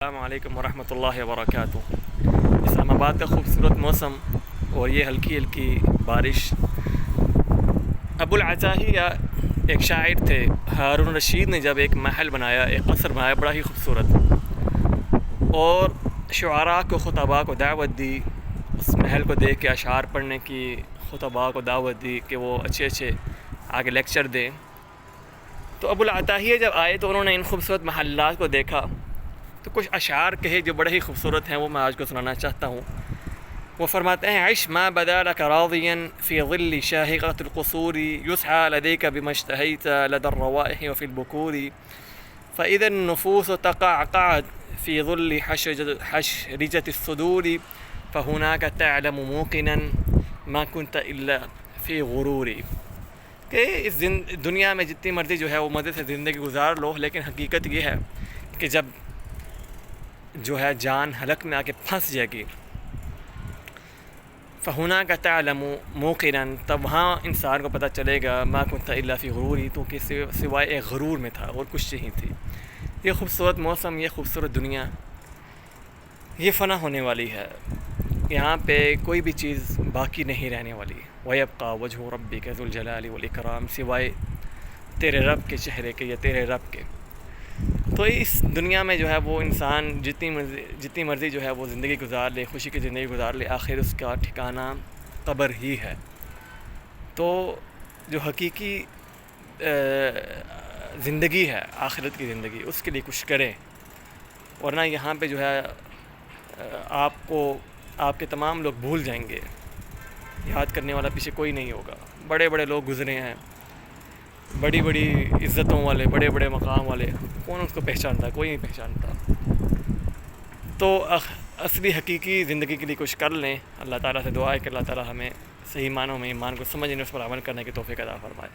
السلام علیکم ورحمۃ اللہ وبرکاتہ۔ اسلام آباد کا خوبصورت موسم اور یہ ہلکی ہلکی بارش۔ ابو العتاہیہ ایک شاعر تھے۔ ہارون رشید نے جب ایک محل بنایا، ایک قصر بنایا بڑا ہی خوبصورت، اور شعراء کو، خطباء کو دعوت دی اس محل کو دیکھ کے، اشعار پڑھنے کی خطباء کو دعوت دی کہ وہ اچھے آگے لیکچر دیں۔ تو ابو العتاہیہ جب آئے تو انہوں نے ان خوبصورت محلات کو دیکھا تو کچھ اشعار کہے جو بڑے ہی خوبصورت ہیں، وہ میں آج کو سنانا چاہتا ہوں۔ وہ فرماتے ہیں: عش ما بدا لك راضيا في ظل شاهقة القصور يسعى لديك بما اشتهيت لدى الروائح وفي البكور فإذا النفوس تقعقعت في ظل حشرجة الصدور فهناك تعلم موقنا ما كنت إلا في غرور۔ کہ اس دنیا میں جتنی مرضی جو ہے وہ مزے سے زندگی گزار لو، لیکن حقیقت یہ ہے کہ جب جو ہے جان حلق میں آ کے پھنس جائے گی، فہناک تعلم موقنا، تب وہاں انسان کو پتہ چلے گا ما کنت الا فی غروری، تو کہ سوائے ایک غرور میں تھا اور کچھ نہیں تھی۔ یہ خوبصورت موسم، یہ خوبصورت دنیا، یہ فنا ہونے والی ہے۔ یہاں پہ کوئی بھی چیز باقی نہیں رہنے والی۔ وَيَبْقَى وَجْهُ رَبِّكَ ذُو الْجَلَالِ وَالْإِكْرَامِ، سوائے تیرے رب کے چہرے کے یا تیرے رب کے۔ تو اس دنیا میں جو ہے وہ انسان جتنی مرضی جو ہے وہ زندگی گزار لے، خوشی کی زندگی گزار لے، آخر اس کا ٹھکانہ قبر ہی ہے۔ تو جو حقیقی زندگی ہے، آخرت کی زندگی، اس کے لیے کچھ کریں، ورنہ یہاں پہ جو ہے آپ کے تمام لوگ بھول جائیں گے۔ یاد کرنے والا پیچھے کوئی نہیں ہوگا۔ بڑے بڑے لوگ گزرے ہیں، بڑی بڑی عزتوں والے، بڑے بڑے مقام والے، کون اس کو پہچانتا ہے؟ کوئی نہیں پہچانتا۔ تو اصلی حقیقی زندگی کے لیے کچھ کر لیں۔ اللہ تعالیٰ سے دعا ہے کہ اللہ تعالیٰ ہمیں صحیح معنوں میں ایمان کو سمجھنے، اس پر عمل کرنے کی توفیق عطا فرمائے۔